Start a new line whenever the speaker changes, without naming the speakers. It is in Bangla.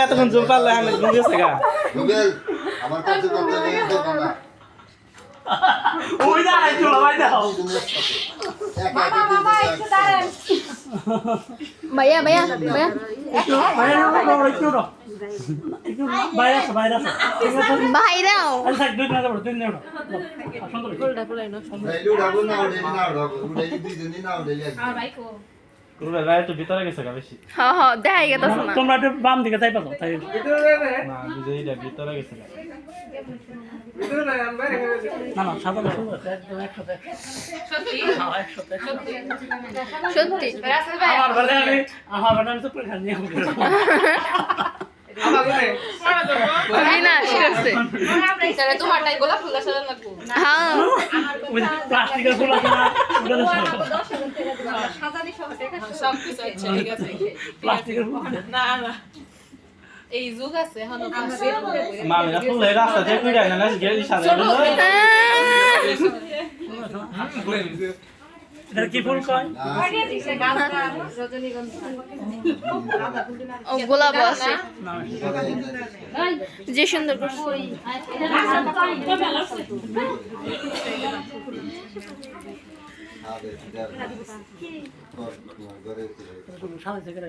এতক্ষণ জুম পারলে ঘুম গেছে গা
আমার কাছে
ওই না চলো ভাই দাও
ভাইয়া ভাইয়া ভাইয়া বাইরেও
ভিতরে গেছে গা বেশি
হ্যাঁ হ্যাঁ দেখাই গেছে না
তোমরা একটু বাম দিকে যাই পাবো তাই
না বুঝে ভিতরে গেছে গা
না না সাদা সুন্দর একদম একসাথে
সত্যি
আমার বলে আমি তো পরীক্ষা নিয়ে
বিনাশ করছে
তাহলে তোমারটাই গোলাপ ফুল সাজানো লাগবো
হ্যাঁ
প্লাস্টিকের ফুল আছে না
সব কিছু আছে ঠিক আছে
প্লাস্টিকের ফুল
না না এই যুগ আছে এখন
মামিরা ফুল এই রাস্তা থেকে কইরা না গেলি সামনে
এটা কি ফুল কয়
ও গোলাপ আছে যে সুন্দর করছে
ঘরে